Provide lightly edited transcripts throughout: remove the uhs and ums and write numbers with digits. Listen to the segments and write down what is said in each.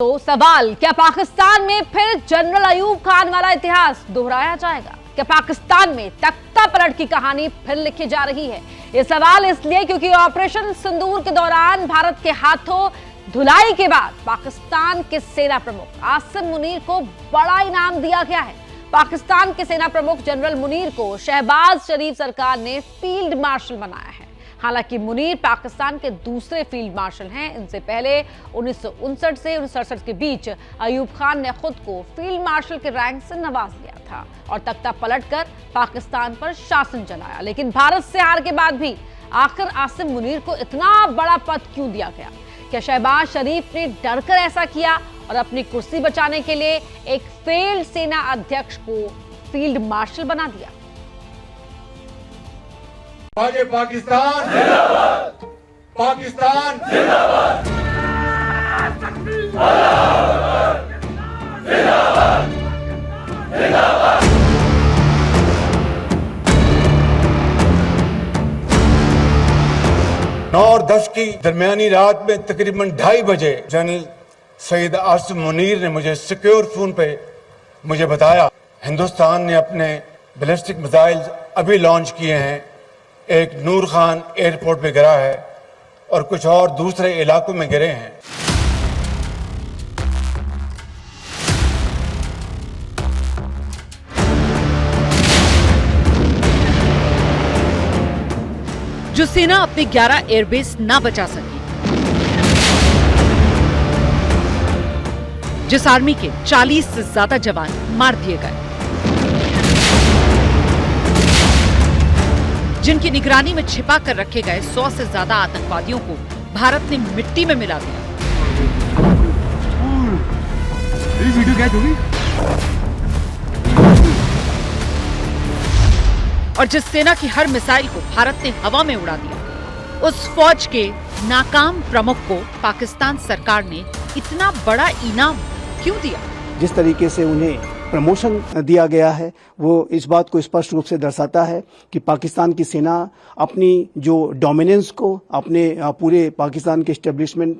तो सवाल, क्या पाकिस्तान में फिर जनरल अयूब खान वाला इतिहास दोहराया जाएगा? क्या पाकिस्तान में तख्ता पलट की कहानी फिर लिखी जा रही है? ये सवाल इसलिए क्योंकि ऑपरेशन सिंदूर के दौरान भारत के हाथों धुलाई के बाद पाकिस्तान के सेना प्रमुख आसिम मुनीर को बड़ा इनाम दिया गया है। पाकिस्तान के सेना प्रमुख जनरल मुनीर को शहबाज शरीफ सरकार ने फील्ड मार्शल बनाया है। हालांकि मुनीर पाकिस्तान के दूसरे फील्ड मार्शल हैं। इनसे पहले 1959 से 1967 के बीच अयूब खान ने खुद को फील्ड मार्शल के रैंक से नवाज लिया था और तख्ता पलटकर पाकिस्तान पर शासन चलाया। लेकिन भारत से हार के बाद भी आखिर आसिम मुनीर को इतना बड़ा पद क्यों दिया गया? क्या शहबाज शरीफ ने डरकर ऐसा किया और अपनी कुर्सी बचाने के लिए एक फेल्ड सेना अध्यक्ष को फील्ड मार्शल बना दिया? आगे पाकिस्तान जिंदाबाद, पाकिस्तान जिंदाबाद, जिंदाबाद, जिंदाबाद। 9 और 10 की दरमियानी रात में तकरीबन 2:30 बजे जनरल सैयद आसिम मुनीर ने मुझे सिक्योर फोन पे मुझे बताया, हिंदुस्तान ने अपने बैलिस्टिक मिसाइल अभी लॉन्च किए हैं। एक नूर खान एयरपोर्ट पे गिरा है और कुछ और दूसरे इलाकों में गिरे हैं। जो सेना अपने 11 एयरबेस ना बचा सकी, जिस आर्मी के 40 से ज्यादा जवान मार दिए गए, जिनकी निगरानी में छिपा कर रखे गए 100 से ज्यादा आतंकवादियों को भारत ने मिट्टी में मिला दिया। वीडियो कैच होगी। और जिस सेना की हर मिसाइल को भारत ने हवा में उड़ा दिया, उस फौज के नाकाम प्रमुख को पाकिस्तान सरकार ने इतना बड़ा इनाम क्यों दिया? जिस तरीके से उन्हें प्रमोशन दिया गया है वो इस बात को स्पष्ट रूप से दर्शाता है कि पाकिस्तान की सेना अपनी जो डोमिनेंस को, अपने पूरे पाकिस्तान के एस्टेब्लिशमेंट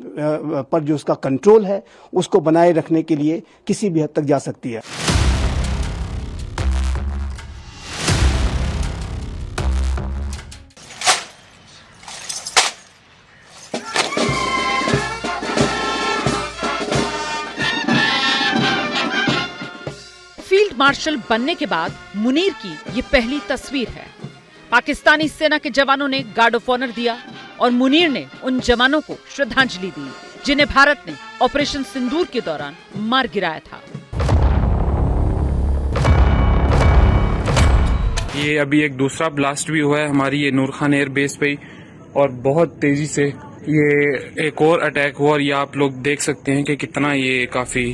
पर जो उसका कंट्रोल है उसको बनाए रखने के लिए किसी भी हद तक जा सकती है। फील्ड मार्शल बनने के बाद मुनीर की ये पहली तस्वीर है। पाकिस्तानी सेना के जवानों ने गार्ड ऑफ ऑनर दिया और मुनीर ने उन जवानों को श्रद्धांजलि दी जिन्हें भारत ने ऑपरेशन सिंदूर के दौरान मार गिराया था। ये अभी एक दूसरा ब्लास्ट भी हुआ है हमारी ये नूर खान एयर बेस पे और बहुत तेजी से ये एक और अटैक हुआ और ये आप लोग देख सकते हैं कि कितना ये काफी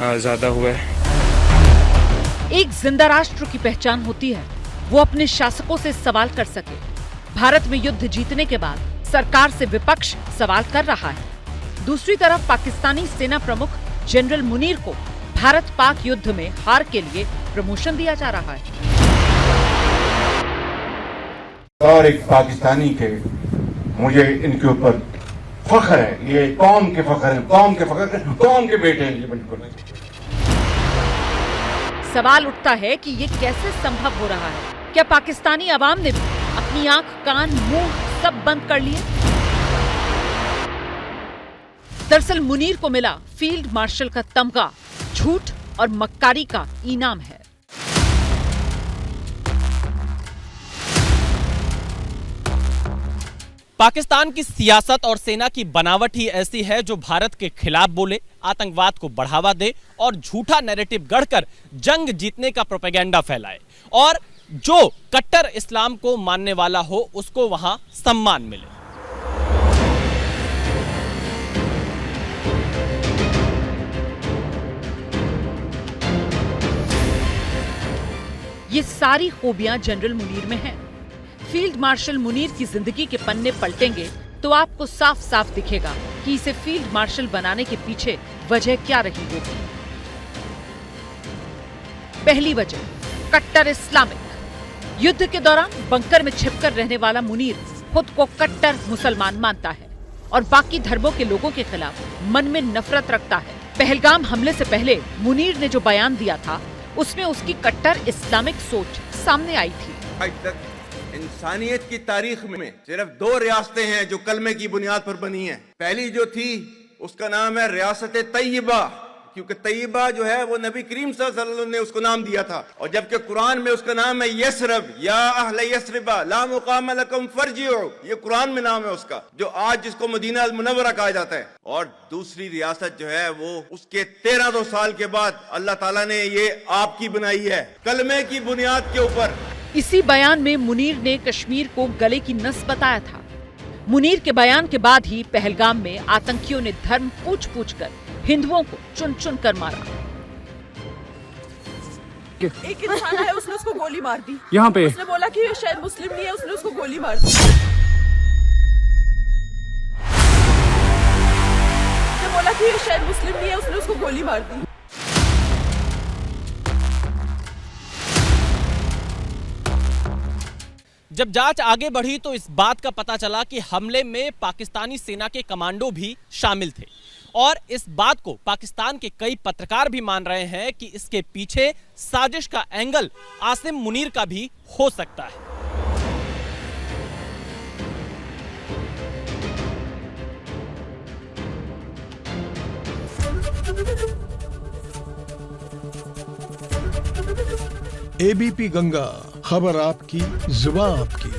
ज्यादा हुआ है। एक जिंदा राष्ट्र की पहचान होती है वो अपने शासकों से सवाल कर सके। भारत में युद्ध जीतने के बाद सरकार से विपक्ष सवाल कर रहा है। दूसरी तरफ पाकिस्तानी सेना प्रमुख जनरल मुनीर को भारत पाक युद्ध में हार के लिए प्रमोशन दिया जा रहा है। और एक पाकिस्तानी के मुझे इनके ऊपर फख्र है, ये कौम के फख्र है, कौम के फख्र, कौम के बेटे हैं ये बिल्कुल। सवाल उठता है कि ये कैसे संभव हो रहा है? क्या पाकिस्तानी अवाम ने भी अपनी आंख, कान, मुंह सब बंद कर लिए? दरअसल मुनीर को मिला फील्ड मार्शल का तमगा झूठ और मक्कारी का इनाम है। पाकिस्तान की सियासत और सेना की बनावट ही ऐसी है जो भारत के खिलाफ बोले, आतंकवाद को बढ़ावा दे और झूठा नैरेटिव गढ़कर जंग जीतने का प्रोपेगेंडा फैलाए और जो कट्टर इस्लाम को मानने वाला हो उसको वहां सम्मान मिले। ये सारी खूबियां जनरल मुनीर में हैं। फील्ड मार्शल मुनीर की जिंदगी के पन्ने पलटेंगे तो आपको साफ साफ दिखेगा कि इसे फील्ड मार्शल बनाने के पीछे वजह क्या रही होगी। पहली वजह, कट्टर इस्लामिक। युद्ध के दौरान बंकर में छिपकर रहने वाला मुनीर खुद को कट्टर मुसलमान मानता है और बाकी धर्मों के लोगों के खिलाफ मन में नफरत रखता है। पहलगाम हमले से पहले मुनीर ने जो बयान दिया था उसमें उसकी कट्टर इस्लामिक सोच सामने आई थी। आज तक इंसानियत की तारीख में सिर्फ 2 रियासतें हैं जो कलमे की बुनियाद पर बनी हैं। पहली जो थी उसका नाम है रियासत तैयबा, क्योंकि तैयबा जो है वो नबी करीम सल्लल्लाहु अलैहि वसल्लम ने उसको नाम दिया था, और जबकि कुरान में उसका नाम है यसरब, या अहले यसरिबा ला मुकाम लकुम फरजिउ, ये कुरान में नाम है उसका, जो आज जिसको मदीना अल मुनव्वरा कहा जाता है। और दूसरी रियासत जो है वो उसके 1300 साल के बाद अल्लाह ताला ने ये आपकी बनाई है कलमे की बुनियाद के ऊपर। इसी बयान में मुनीर ने कश्मीर को गले की नस बताया था। मुनीर के बयान के बाद ही पहलगाम में आतंकियों ने धर्म पूछ पूछ कर हिंदुओं को चुन चुन कर मारा। एक इंसान है, उसने उसको गोली मार दी यहाँ पे। उसने बोला कि ये शायद मुस्लिम नहीं है, उसने उसको गोली मार दी। उसने बोला कि ये शायद मुस्लिम नहीं है, उसने उसको गोली मार दी। जब जांच आगे बढ़ी तो इस बात का पता चला कि हमले में पाकिस्तानी सेना के कमांडो भी शामिल थे, और इस बात को पाकिस्तान के कई पत्रकार भी मान रहे हैं कि इसके पीछे साजिश का एंगल आसिम मुनीर का भी हो सकता है। एबीपी गंगा, खबर आपकी, जुबान आपकी।